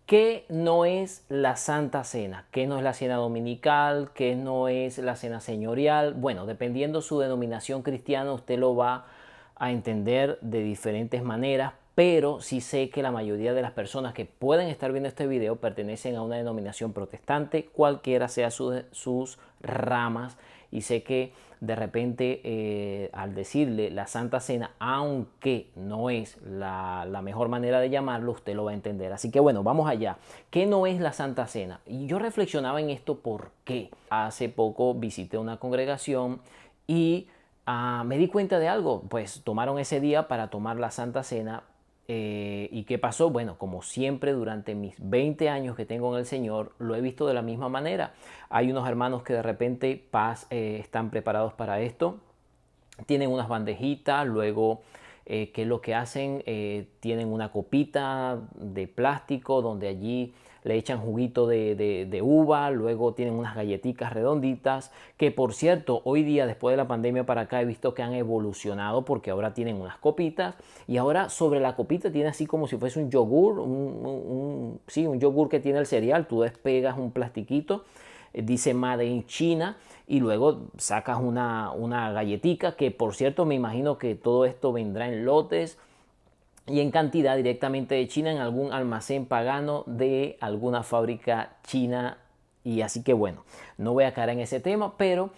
¿Qué no es la Santa Cena? ¿Qué no es la cena dominical? ¿Qué no es la cena señorial? Bueno, dependiendo su denominación cristiana, usted lo va a entender de diferentes maneras, pero sí sé que la mayoría de las personas que pueden estar viendo este video pertenecen a una denominación protestante, cualquiera sea sus ramas, y sé que de repente al decirle la Santa Cena, aunque no es la mejor manera de llamarlo, usted lo va a entender. Así que bueno, vamos allá. ¿Qué no es la Santa Cena? Y yo reflexionaba en esto porque hace poco visité una congregación y me di cuenta de algo. Pues tomaron ese día para tomar la Santa Cena. ¿Y qué pasó? Bueno, como siempre durante mis 20 años que tengo en el Señor, lo he visto de la misma manera. Hay unos hermanos que de repente están preparados para esto, tienen unas bandejitas, luego ¿qué es lo que hacen? Tienen una copita de plástico donde allí le echan juguito de uva, luego tienen unas galletitas redonditas, que por cierto, hoy día después de la pandemia para acá he visto que han evolucionado porque ahora tienen unas copitas y ahora sobre la copita tiene así como si fuese un yogur, sí, un yogur que tiene el cereal, tú despegas un plastiquito, dice Made in China y luego sacas una galletica que por cierto me imagino que todo esto vendrá en lotes y en cantidad directamente de China en algún almacén pagano de alguna fábrica china. Y así que bueno, no voy a caer en ese tema, pero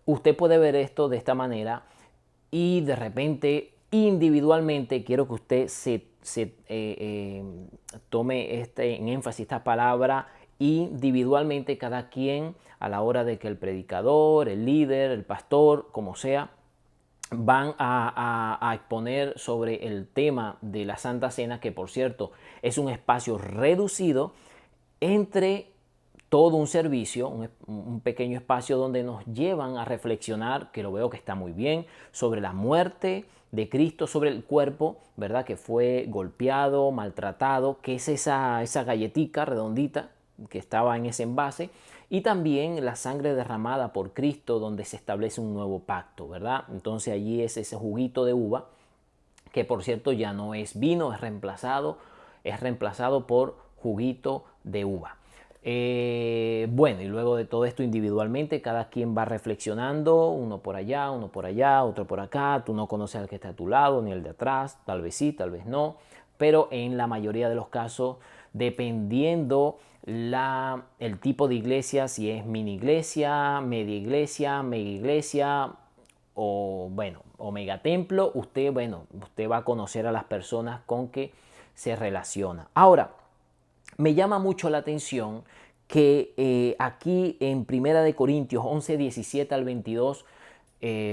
usted puede ver esto de esta manera y de repente individualmente quiero que usted tome en énfasis esta palabra individualmente, cada quien a la hora de que el predicador, el líder, el pastor, como sea, van a exponer sobre el tema de la Santa Cena, que por cierto es un espacio reducido entre todo un servicio, un pequeño espacio donde nos llevan a reflexionar, que lo veo que está muy bien, sobre la muerte de Cristo, sobre el cuerpo, ¿verdad? Que fue golpeado, maltratado, que es esa galletica redondita que estaba en ese envase, y también la sangre derramada por Cristo donde se establece un nuevo pacto, ¿verdad? Entonces allí es ese juguito de uva, que por cierto ya no es vino, es reemplazado por juguito de uva. Bueno, y luego de todo esto individualmente, cada quien va reflexionando, uno por allá, otro por acá, tú no conoces al que está a tu lado, ni el de atrás, tal vez sí, tal vez no, pero en la mayoría de los casos, dependiendo el tipo de iglesia, si es mini iglesia, media iglesia, mega iglesia, o bueno, o megatemplo, usted va a conocer a las personas con que se relaciona. Ahora, me llama mucho la atención que aquí en Primera de Corintios 11, 17 al 22,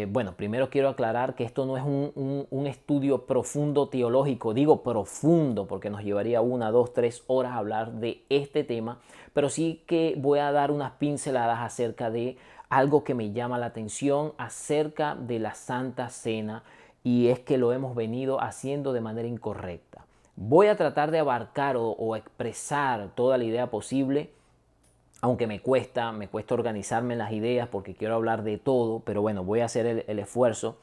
bueno, primero quiero aclarar que esto no es un estudio profundo teológico, digo profundo porque nos llevaría 1, 2, 3 horas a hablar de este tema, pero sí que voy a dar unas pinceladas acerca de algo que me llama la atención acerca de la Santa Cena, y es que lo hemos venido haciendo de manera incorrecta. Voy a tratar de abarcar o expresar toda la idea posible, aunque me cuesta organizarme en las ideas porque quiero hablar de todo, pero bueno, voy a hacer el esfuerzo.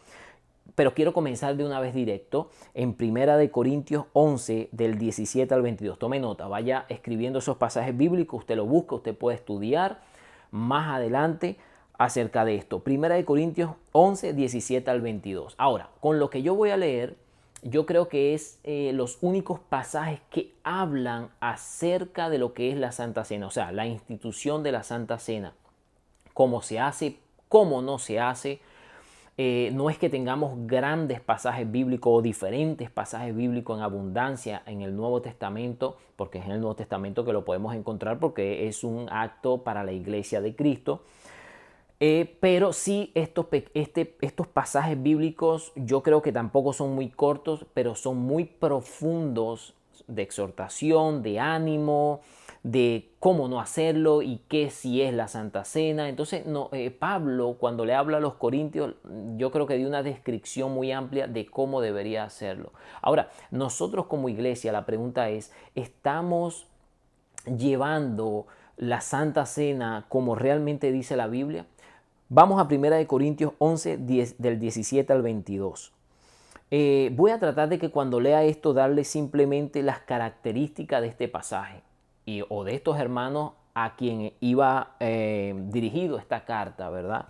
Pero quiero comenzar de una vez directo en Primera de Corintios 11 del 17 al 22. Tome nota, vaya escribiendo esos pasajes bíblicos, usted lo busca, usted puede estudiar más adelante acerca de esto. Primera de Corintios 11, 17 al 22. Ahora, con lo que yo voy a leer, yo creo que es los únicos pasajes que hablan acerca de lo que es la Santa Cena, o sea, la institución de la Santa Cena, cómo se hace, cómo no se hace. No es que tengamos grandes pasajes bíblicos o diferentes pasajes bíblicos en abundancia en el Nuevo Testamento, porque es en el Nuevo Testamento que lo podemos encontrar porque es un acto para la iglesia de Cristo. Pero sí, estos pasajes bíblicos yo creo que tampoco son muy cortos, pero son muy profundos de exhortación, de ánimo, de cómo no hacerlo y qué si es la Santa Cena. Entonces, no, Pablo, cuando le habla a los corintios, yo creo que dio una descripción muy amplia de cómo debería hacerlo. Ahora, nosotros como iglesia, la pregunta es, ¿estamos llevando la Santa Cena como realmente dice la Biblia? Vamos a 1 Corintios 11, del 17 al 22. Voy a tratar de que cuando lea esto darle simplemente las características de este pasaje. o de estos hermanos a quien iba dirigido esta carta, ¿verdad?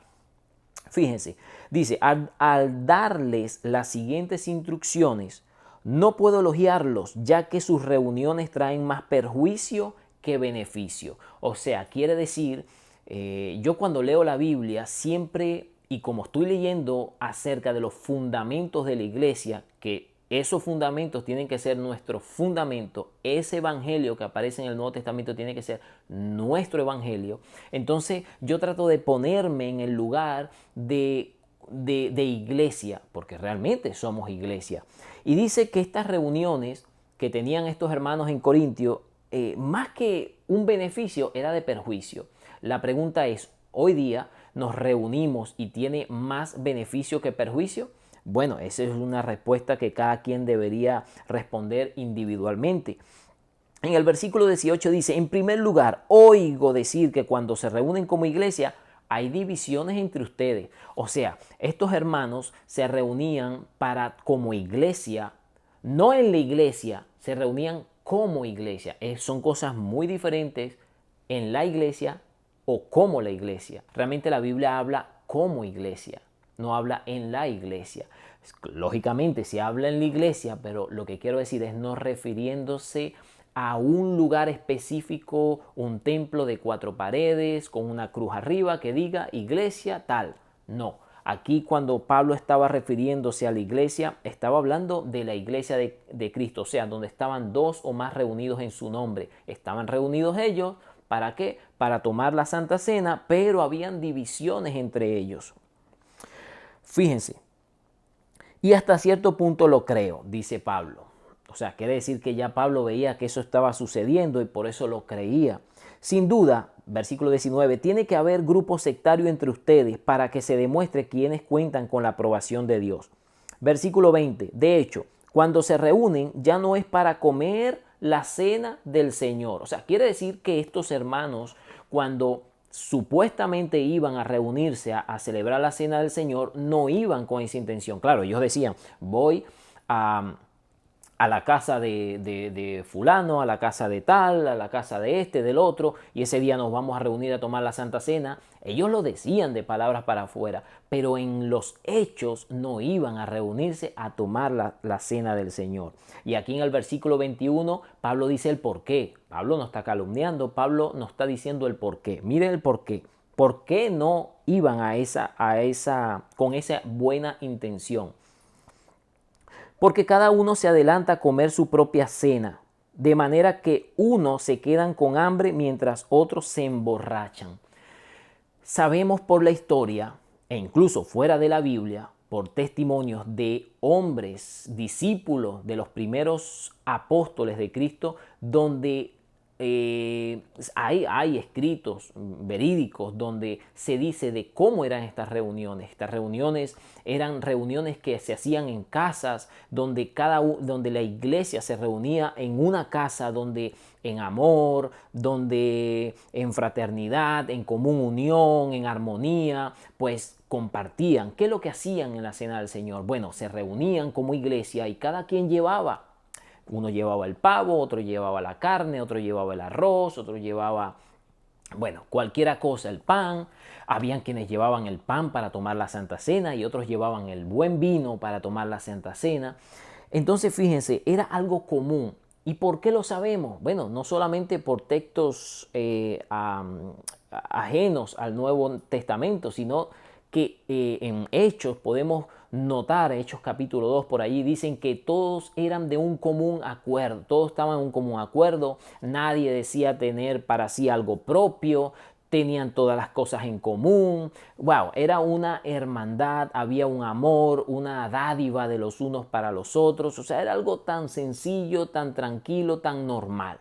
Fíjense, dice, al darles las siguientes instrucciones, no puedo elogiarlos, ya que sus reuniones traen más perjuicio que beneficio. O sea, quiere decir, yo cuando leo la Biblia siempre, y como estoy leyendo acerca de los fundamentos de la iglesia, que esos fundamentos tienen que ser nuestro fundamento, ese evangelio que aparece en el Nuevo Testamento tiene que ser nuestro evangelio. Entonces yo trato de ponerme en el lugar de iglesia, porque realmente somos iglesia. Y dice que estas reuniones que tenían estos hermanos en Corintio, más que un beneficio, era de perjuicio. La pregunta es, ¿hoy día nos reunimos y tiene más beneficio que perjuicio? Bueno, esa es una respuesta que cada quien debería responder individualmente. En el versículo 18 dice, en primer lugar, oigo decir que cuando se reúnen como iglesia, hay divisiones entre ustedes. O sea, estos hermanos se reunían como iglesia, no en la iglesia, se reunían como iglesia. Son cosas muy diferentes en la iglesia o como la iglesia. Realmente la Biblia habla como iglesia, no habla en la iglesia. Lógicamente se habla en la iglesia, pero lo que quiero decir es no refiriéndose a un lugar específico, un templo de 4 paredes, con una cruz arriba que diga iglesia tal. No, aquí cuando Pablo estaba refiriéndose a la iglesia, estaba hablando de la iglesia de Cristo, o sea, donde estaban 2 o más reunidos en su nombre. Estaban reunidos ellos, ¿para qué? Para tomar la Santa Cena, pero habían divisiones entre ellos. Fíjense, y hasta cierto punto lo creo, dice Pablo. O sea, quiere decir que ya Pablo veía que eso estaba sucediendo y por eso lo creía. Sin duda, versículo 19, tiene que haber grupo sectario entre ustedes para que se demuestre quienes cuentan con la aprobación de Dios. Versículo 20, de hecho, cuando se reúnen ya no es para comer la cena del Señor. O sea, quiere decir que estos hermanos, cuando supuestamente iban a reunirse a celebrar la cena del Señor, no iban con esa intención. Claro, ellos decían, voy a la casa de fulano, a la casa de tal, a la casa de este, del otro, y ese día nos vamos a reunir a tomar la Santa Cena. Ellos lo decían de palabras para afuera, pero en los hechos no iban a reunirse a tomar la cena del Señor. Y aquí en el versículo 21, Pablo dice el por qué. Pablo no está calumniando, Pablo nos está diciendo el por qué. Miren el por qué. ¿Por qué no iban con esa buena intención? Porque cada uno se adelanta a comer su propia cena, de manera que unos se quedan con hambre mientras otros se emborrachan. Sabemos por la historia, e incluso fuera de la Biblia, por testimonios de hombres, discípulos de los primeros apóstoles de Cristo, donde hay escritos verídicos donde se dice de cómo eran estas reuniones. Estas reuniones eran reuniones que se hacían en casas, donde la iglesia se reunía en una casa, donde en amor, donde en fraternidad, en común unión, en armonía, pues compartían. ¿Qué es lo que hacían en la cena del Señor? Bueno, se reunían como iglesia y cada quien llevaba. Uno llevaba el pavo, otro llevaba la carne, otro llevaba el arroz, otro llevaba, bueno, cualquiera cosa, el pan. Habían quienes llevaban el pan para tomar la Santa Cena y otros llevaban el buen vino para tomar la Santa Cena. Entonces, fíjense, era algo común. ¿Y por qué lo sabemos? Bueno, no solamente por textos ajenos al Nuevo Testamento, sino que en Hechos podemos notar, Hechos capítulo 2 por allí, dicen que todos eran de un común acuerdo, todos estaban en un común acuerdo, nadie decía tener para sí algo propio, tenían todas las cosas en común. Wow, era una hermandad, había un amor, una dádiva de los unos para los otros, o sea, era algo tan sencillo, tan tranquilo, tan normal.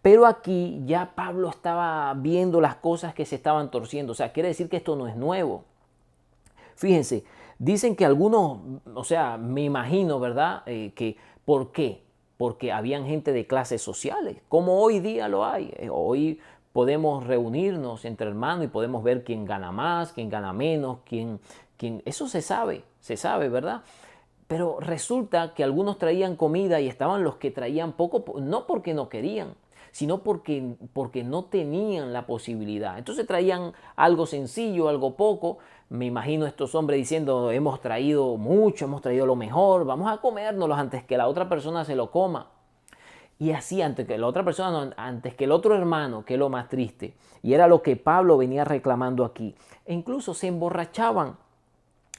Pero aquí ya Pablo estaba viendo las cosas que se estaban torciendo, o sea, quiere decir que esto no es nuevo. Fíjense, dicen que algunos, o sea, me imagino, ¿verdad? ¿Por qué? Porque habían gente de clases sociales, como hoy día lo hay. Hoy podemos reunirnos entre hermanos y podemos ver quién gana más, quién gana menos, eso se sabe, ¿verdad? Pero resulta que algunos traían comida y estaban los que traían poco, no porque no querían, sino porque no tenían la posibilidad. Entonces traían algo sencillo, algo poco. Me imagino estos hombres diciendo, hemos traído mucho, hemos traído lo mejor, vamos a comérnoslos antes que la otra persona se lo coma. Y así, antes que la otra persona, no, antes que el otro hermano, que es lo más triste. Y era lo que Pablo venía reclamando aquí. E incluso se emborrachaban.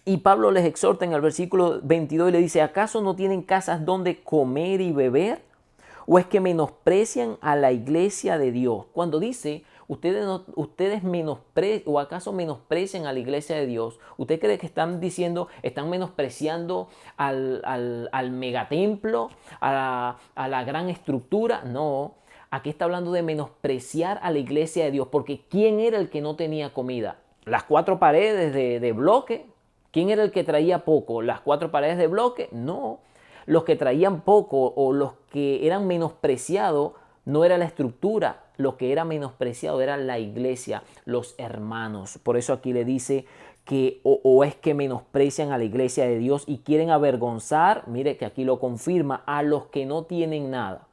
Y Pablo les exhorta en el versículo 22 y le dice, ¿acaso no tienen casas donde comer y beber? ¿O es que menosprecian a la iglesia de Dios? Cuando dice, ustedes menosprecian, o acaso menosprecian a la iglesia de Dios, ¿usted cree que están diciendo, están menospreciando al megatemplo, a la gran estructura? No, aquí está hablando de menospreciar a la iglesia de Dios, porque ¿quién era el que no tenía comida? Las cuatro paredes de bloque. ¿Quién era el que traía poco? ¿Las cuatro paredes de bloque? No. Los que traían poco o los que eran menospreciados no era la estructura, lo que era menospreciado era la iglesia, los hermanos. Por eso aquí le dice que o es que menosprecian a la iglesia de Dios y quieren avergonzar, mire que aquí lo confirma, a los que no tienen nada.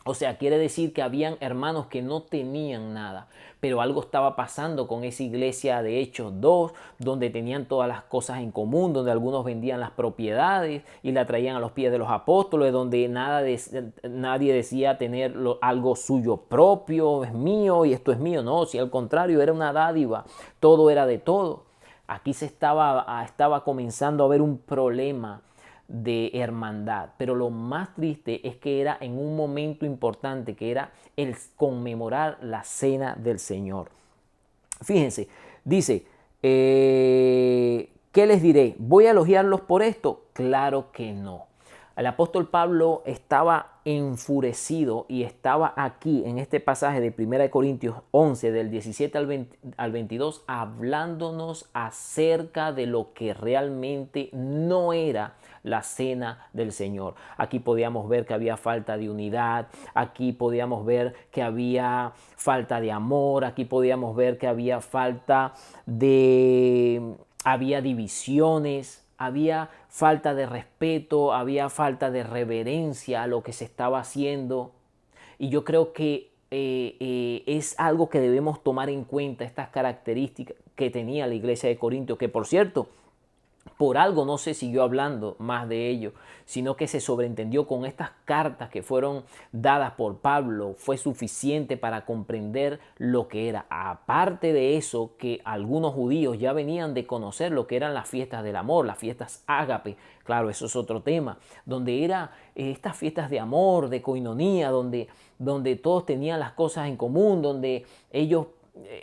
O sea, quiere decir que habían hermanos que no tenían nada, pero algo estaba pasando con esa iglesia de Hechos 2, donde tenían todas las cosas en común, donde algunos vendían las propiedades y la traían a los pies de los apóstoles, donde nadie decía tener algo suyo propio, es mío y esto es mío. No, si al contrario, era una dádiva, todo era de todo. Aquí estaba comenzando a haber un problema de hermandad, pero lo más triste es que era en un momento importante, que era el conmemorar la cena del Señor. Fíjense, dice, ¿qué les diré? ¿Voy a elogiarlos por esto? Claro que no. El apóstol Pablo estaba enfurecido y estaba aquí en este pasaje de 1 Corintios 11 del 17 al 22 hablándonos acerca de lo que realmente no era la cena del Señor. Aquí podíamos ver que había falta de unidad, aquí podíamos ver que había falta de amor, aquí podíamos ver que había había divisiones, había falta de respeto, había falta de reverencia a lo que se estaba haciendo. Y yo creo que es algo que debemos tomar en cuenta, estas características que tenía la iglesia de Corinto, que por cierto, por algo no se siguió hablando más de ello, sino que se sobreentendió con estas cartas que fueron dadas por Pablo, fue suficiente para comprender lo que era. Aparte de eso, que algunos judíos ya venían de conocer lo que eran las fiestas del amor, las fiestas ágape, claro, eso es otro tema, donde eran estas fiestas de amor, de coinonía, donde todos tenían las cosas en común, donde ellos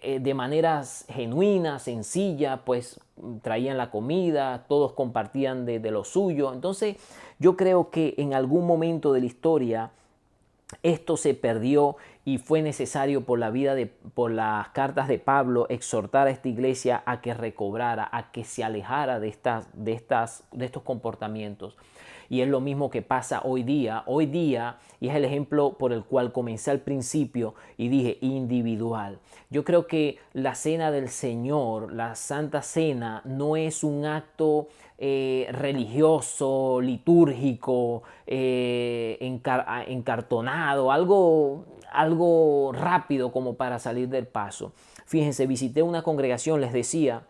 de manera genuina, sencilla, pues traían la comida, todos compartían de lo suyo. Entonces yo creo que en algún momento de la historia esto se perdió y fue necesario por por las cartas de Pablo exhortar a esta iglesia a que recobrara, a que se alejara de estos comportamientos. Y es lo mismo que pasa hoy día, y es el ejemplo por el cual comencé al principio y dije individual. Yo creo que la cena del Señor, la Santa Cena, no es un acto religioso, litúrgico, encartonado, algo rápido como para salir del paso. Fíjense, visité una congregación, les decía,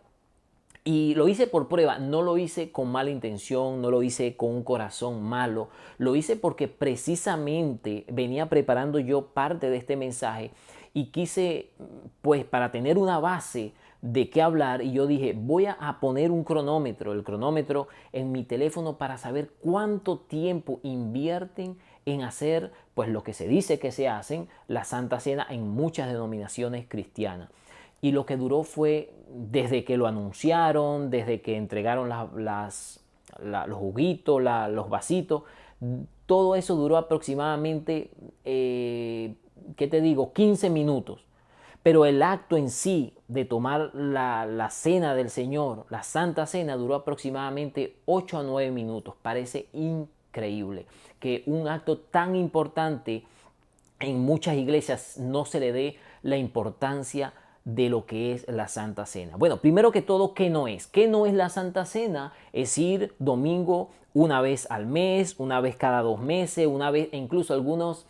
y lo hice por prueba, no lo hice con mala intención, no lo hice con un corazón malo, lo hice porque precisamente venía preparando yo parte de este mensaje y quise, pues para tener una base de qué hablar, y yo dije, voy a poner un cronómetro, el cronómetro en mi teléfono para saber cuánto tiempo invierten en hacer, pues lo que se dice que se hacen, la Santa Cena en muchas denominaciones cristianas. Y lo que duró fue desde que lo anunciaron, desde que entregaron los juguitos, los vasitos, todo eso duró aproximadamente, ¿qué te digo? 15 minutos. Pero el acto en sí de tomar la cena del Señor, la Santa Cena, duró aproximadamente 8 a 9 minutos. Parece increíble que un acto tan importante en muchas iglesias no se le dé la importancia de lo que es la Santa Cena. Bueno, primero que todo, ¿qué no es? ¿Qué no es la Santa Cena? Es ir domingo una vez al mes, una vez cada 2 meses, una vez, e incluso algunas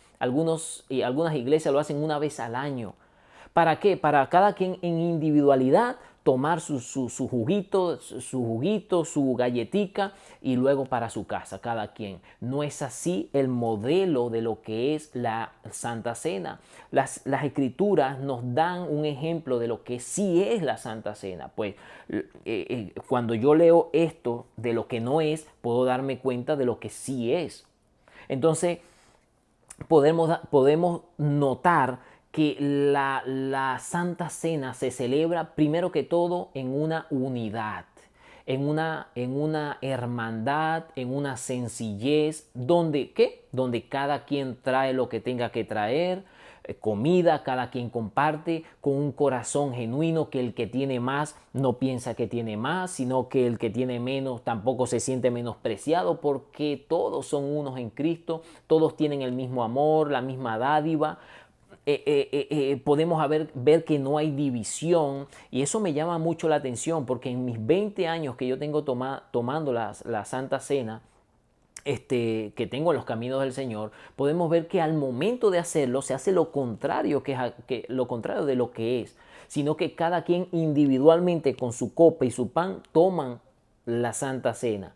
iglesias lo hacen una vez al año. ¿Para qué? Para cada quien en individualidad tomar su juguito, su galletica y luego para su casa, cada quien. No es así el modelo de lo que es la Santa Cena. Las Escrituras nos dan un ejemplo de lo que sí es la Santa Cena. Pues cuando yo leo esto de lo que no es, puedo darme cuenta de lo que sí es. Entonces, podemos notar que la Santa Cena se celebra primero que todo en una unidad, en una hermandad, en una sencillez, donde, ¿qué? Donde cada quien trae lo que tenga que traer, comida, cada quien comparte con un corazón genuino, que el que tiene más no piensa que tiene más, sino que el que tiene menos tampoco se siente menospreciado, porque todos son unos en Cristo, todos tienen el mismo amor, la misma dádiva. Podemos ver que no hay división, y eso me llama mucho la atención, porque en mis 20 años que yo tengo tomando la Santa Cena, que tengo en los caminos del Señor, podemos ver que al momento de hacerlo se hace lo contrario, lo contrario de lo que es, sino que cada quien individualmente con su copa y su pan toman la Santa Cena,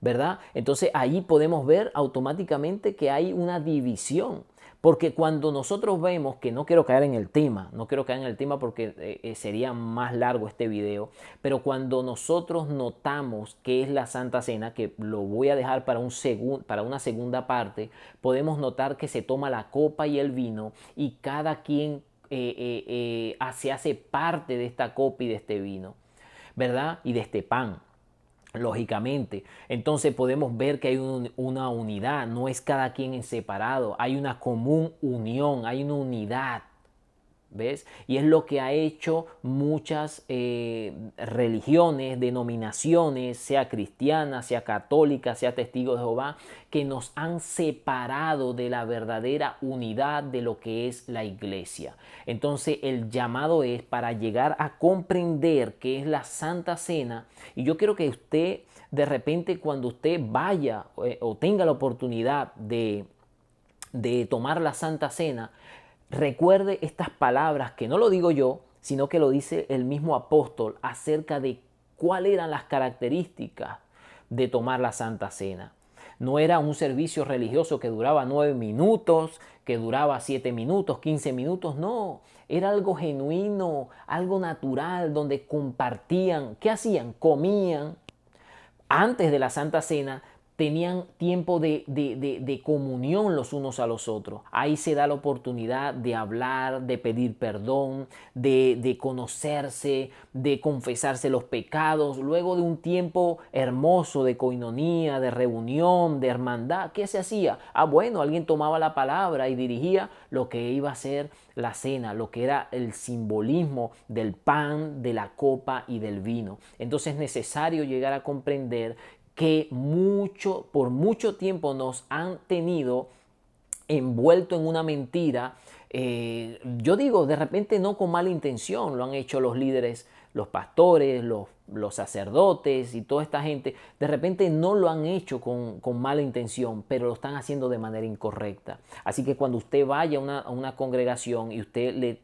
¿verdad? Entonces ahí podemos ver automáticamente que hay una división. Porque cuando nosotros vemos, que no quiero caer en el tema, no quiero caer en el tema porque sería más largo este video, pero cuando nosotros notamos qué es la Santa Cena, que lo voy a dejar para una segunda parte, podemos notar que se toma la copa y el vino y cada quien se hace parte de esta copa y de este vino, ¿verdad? Y de este pan, lógicamente. Entonces podemos ver que hay una unidad, no es cada quien en separado, hay una común unión, hay una unidad. ¿Ves? Y es lo que ha hecho muchas religiones, denominaciones, sea cristiana, sea católica, sea testigo de Jehová, que nos han separado de la verdadera unidad de lo que es la iglesia. Entonces el llamado es para llegar a comprender qué es la Santa Cena. Y yo quiero que usted, de repente, cuando usted vaya o tenga la oportunidad de tomar la Santa Cena, recuerde estas palabras, que no lo digo yo, sino que lo dice el mismo apóstol acerca de cuáles eran las características de tomar la Santa Cena. No era un servicio religioso que duraba 9 minutos, que duraba 7 minutos, 15 minutos, no. Era algo genuino, algo natural, donde compartían. ¿Qué hacían? Comían. Antes de la Santa Cena tenían tiempo de comunión los unos a los otros. Ahí se da la oportunidad de hablar, de pedir perdón, de conocerse, de confesarse los pecados. Luego de un tiempo hermoso de coinonía, de reunión, de hermandad, ¿qué se hacía? Bueno, alguien tomaba la palabra y dirigía lo que iba a ser la cena, lo que era el simbolismo del pan, de la copa y del vino. Entonces es necesario llegar a comprender que por mucho tiempo nos han tenido envuelto en una mentira. Yo digo, de repente no con mala intención, lo han hecho los líderes, los pastores, los sacerdotes y toda esta gente. De repente no lo han hecho con mala intención, pero lo están haciendo de manera incorrecta. Así que cuando usted vaya a una congregación y usted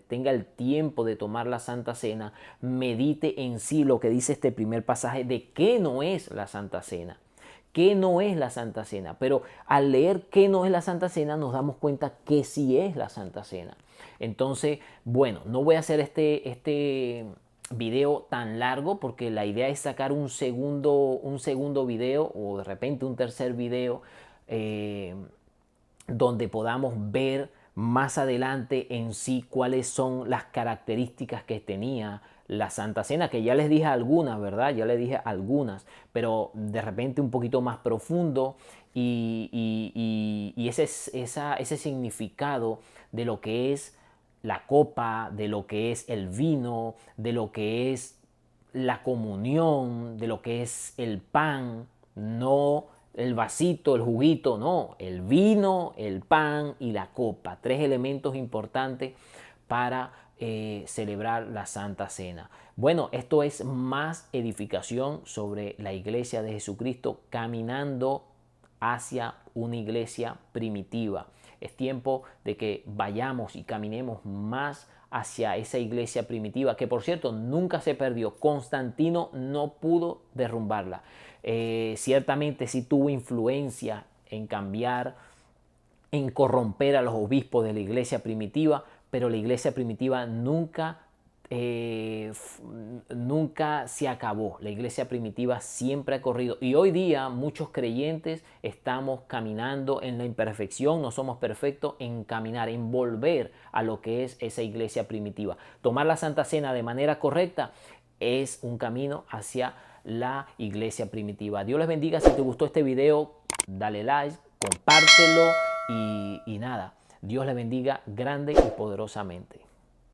tenga el tiempo de tomar la Santa Cena, medite en sí lo que dice este primer pasaje de qué no es la Santa Cena. ¿Qué no es la Santa Cena? Pero al leer qué no es la Santa Cena nos damos cuenta que sí es la Santa Cena. Entonces, bueno, no voy a hacer este video tan largo porque la idea es sacar un segundo video o de repente un tercer video donde podamos ver más adelante en sí cuáles son las características que tenía la Santa Cena, que ya les dije algunas, ¿verdad? Ya les dije algunas, pero de repente un poquito más profundo y ese significado de lo que es la copa, de lo que es el vino, de lo que es la comunión, de lo que es el pan, no el vasito, el juguito, no, el vino, el pan y la copa. 3 elementos importantes para celebrar la Santa Cena. Bueno, esto es más edificación sobre la iglesia de Jesucristo caminando hacia una iglesia primitiva. Es tiempo de que vayamos y caminemos más hacia esa iglesia primitiva, que por cierto nunca se perdió. Constantino no pudo derrumbarla. Ciertamente sí tuvo influencia en cambiar, en corromper a los obispos de la iglesia primitiva, pero la iglesia primitiva nunca se acabó. La iglesia primitiva siempre ha corrido, y hoy día muchos creyentes estamos caminando en la imperfección, no somos perfectos, en caminar, en volver a lo que es esa iglesia primitiva. Tomar la Santa Cena de manera correcta es un camino hacia la iglesia primitiva. Dios les bendiga. Si te gustó este video, dale like, compártelo y nada, Dios les bendiga grande y poderosamente.